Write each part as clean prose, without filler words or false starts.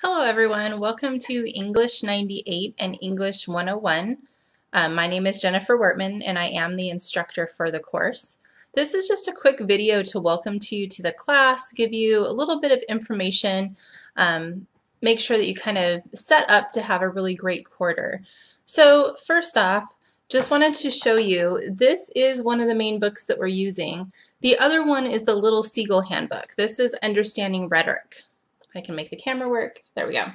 Hello everyone, welcome to English 98 and English 101. My name is Jennifer Wertman and I am the instructor for the course. This is just a quick video to welcome you to the class, give you a little bit of information, make sure that you kind of set up to have a really great quarter. So first off, just wanted to show you, this is one of the main books that we're using. The other one is the Little Seagull Handbook. This is Understanding Rhetoric. I can make the camera work. There we go.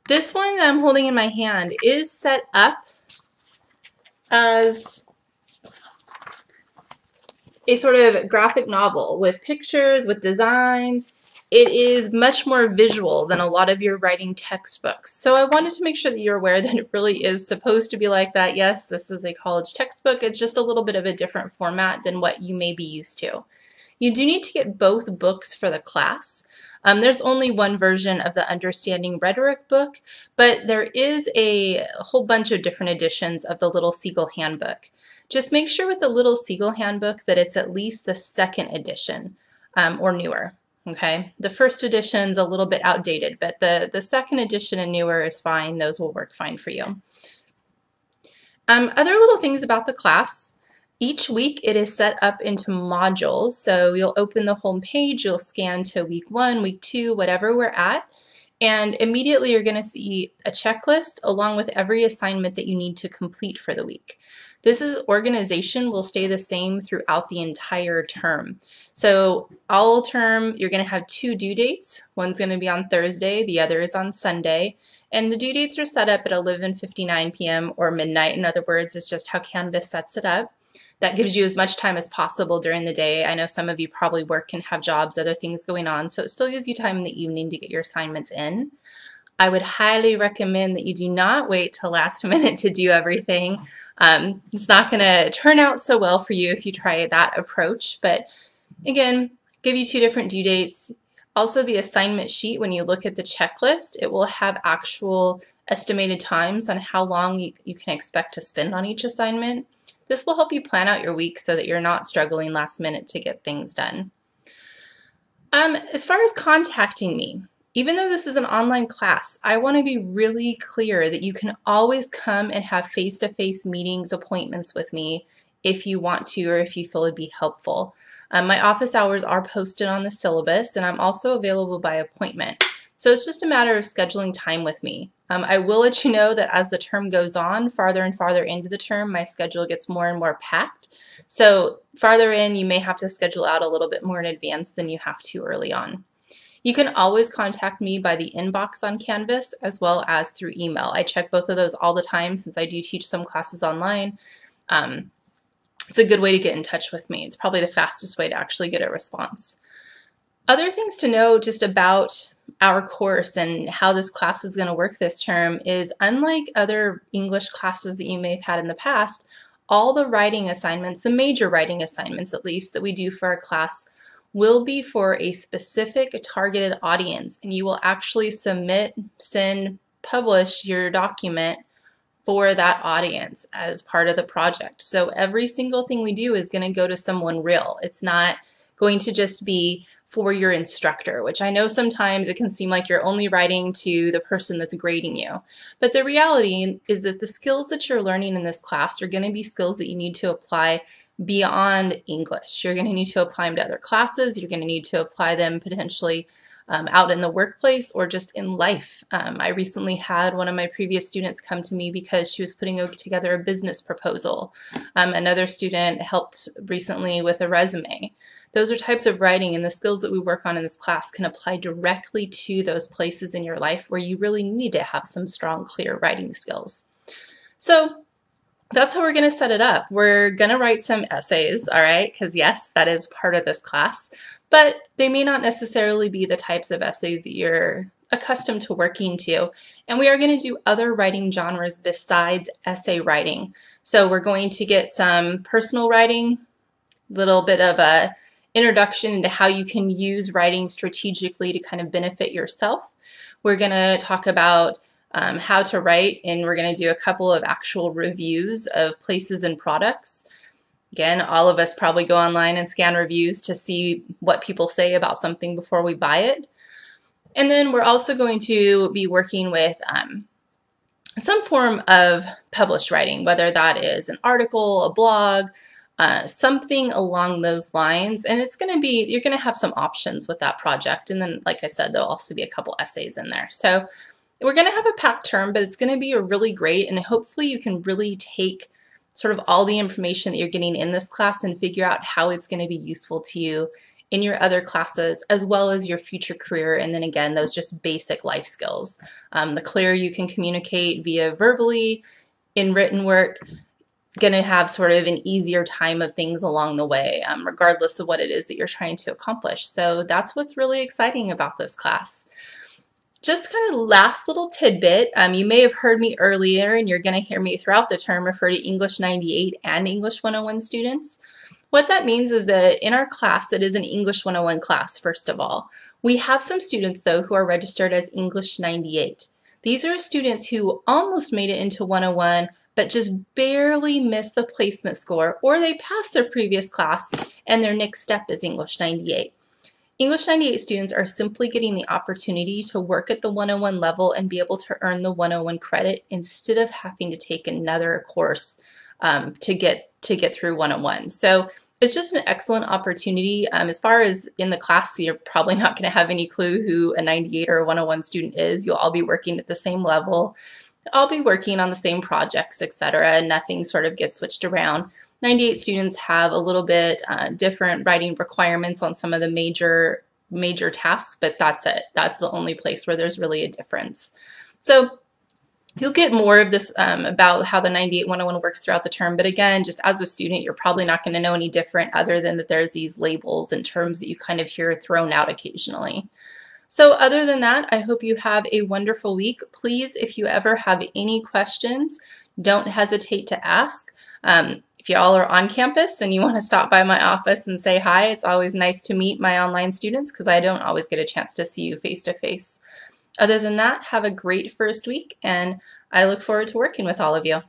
This one that I'm holding in my hand is set up as a sort of graphic novel with pictures, with designs. It is much more visual than a lot of your writing textbooks. So I wanted to make sure that you're aware that it really is supposed to be like that. Yes, this is a college textbook. It's just a little bit of a different format than what you may be used to. You do need to get both books for the class. There's only one version of the Understanding Rhetoric book, but there is a whole bunch of different editions of the Little Seagull Handbook. Just make sure with the Little Seagull Handbook that it's at least the second edition or newer. Okay, the first edition's a little bit outdated, but the second edition and newer is fine. Those will work fine for you. Other little things about the class. Each week it is set up into modules, so you'll open the home page, you'll scan to week 1, week 2, whatever we're at, and immediately you're going to see a checklist along with every assignment that you need to complete for the week. This organization will stay the same throughout the entire term. So all term you're going to have 2 due dates. One's going to be on Thursday, the other is on Sunday, and the due dates are set up at 11:59 p.m. or midnight. In other words, it's just how Canvas sets it up. That gives you as much time as possible during the day. I know some of you probably work and have jobs, other things going on, so it still gives you time in the evening to get your assignments in. I would highly recommend that you do not wait till last minute to do everything. It's not going to turn out so well for you if you try that approach, but again, give you 2 different due dates. Also, the assignment sheet, when you look at the checklist, it will have actual estimated times on how long you can expect to spend on each assignment. This will help you plan out your week so that you're not struggling last minute to get things done. As far as contacting me, even though this is an online class, I want to be really clear that you can always come and have face-to-face meetings, appointments with me if you want to or if you feel it'd be helpful. My office hours are posted on the syllabus, and I'm also available by appointment. So it's just a matter of scheduling time with me. I will let you know that as the term goes on, farther and farther into the term, my schedule gets more and more packed. So farther in, you may have to schedule out a little bit more in advance than you have to early on. You can always contact me by the inbox on Canvas as well as through email. I check both of those all the time since I do teach some classes online. It's a good way to get in touch with me. It's probably the fastest way to actually get a response. Other things to know just about our course and how this class is going to work this term is, unlike other English classes that you may have had in the past, all the writing assignments, the major writing assignments at least, that we do for our class will be for a specific targeted audience, and you will actually submit, send, publish your document for that audience as part of the project. So every single thing we do is going to go to someone real. It's not going to just be for your instructor, which I know sometimes it can seem like you're only writing to the person that's grading you. But the reality is that the skills that you're learning in this class are going to be skills that you need to apply beyond English. You're going to need to apply them to other classes. You're going to need to apply them potentially out in the workplace or just in life. I recently had one of my previous students come to me because she was putting together a business proposal. Another student helped recently with a resume. Those are types of writing, and the skills that we work on in this class can apply directly to those places in your life where you really need to have some strong, clear writing skills. So that's how we're going to set it up. We're going to write some essays, all right, because yes, that is part of this class, but they may not necessarily be the types of essays that you're accustomed to working to. And we are going to do other writing genres besides essay writing. So we're going to get some personal writing, a little bit of a introduction into how you can use writing strategically to kind of benefit yourself. We're going to talk about how to write, and we're going to do a couple of actual reviews of places and products. Again, all of us probably go online and scan reviews to see what people say about something before we buy it. And then we're also going to be working with some form of published writing, whether that is an article, a blog, something along those lines. And it's going to be, you're going to have some options with that project. And then, like I said, there'll also be a couple essays in there. So we're going to have a packed term, but it's going to be a really great, and hopefully you can really take sort of all the information that you're getting in this class and figure out how it's going to be useful to you in your other classes, as well as your future career. And then again, those just basic life skills. The clearer you can communicate via verbally, in written work, going to have sort of an easier time of things along the way, regardless of what it is that you're trying to accomplish. So that's what's really exciting about this class. Just kind of last little tidbit, you may have heard me earlier, and you're going to hear me throughout the term refer to English 98 and English 101 students. What that means is that in our class, it is an English 101 class, first of all. We have some students, though, who are registered as English 98. These are students who almost made it into 101, but just barely missed the placement score, or they passed their previous class and their next step is English 98. English 98 students are simply getting the opportunity to work at the 101 level and be able to earn the 101 credit instead of having to take another course to get through 101. So it's just an excellent opportunity. As far as in the class, you're probably not going to have any clue who a 98 or a 101 student is. You'll all be working at the same level. I'll be working on the same projects, etc. Nothing sort of gets switched around. 98 students have a little bit different writing requirements on some of the major tasks, but that's it. That's the only place where there's really a difference. So you'll get more of this about how the 98 101 works throughout the term, but again, just as a student, you're probably not going to know any different other than that there's these labels and terms that you kind of hear thrown out occasionally. So other than that, I hope you have a wonderful week. Please, if you ever have any questions, don't hesitate to ask. If y'all are on campus and you want to stop by my office and say hi, it's always nice to meet my online students because I don't always get a chance to see you face to face. Other than that, have a great first week, and I look forward to working with all of you.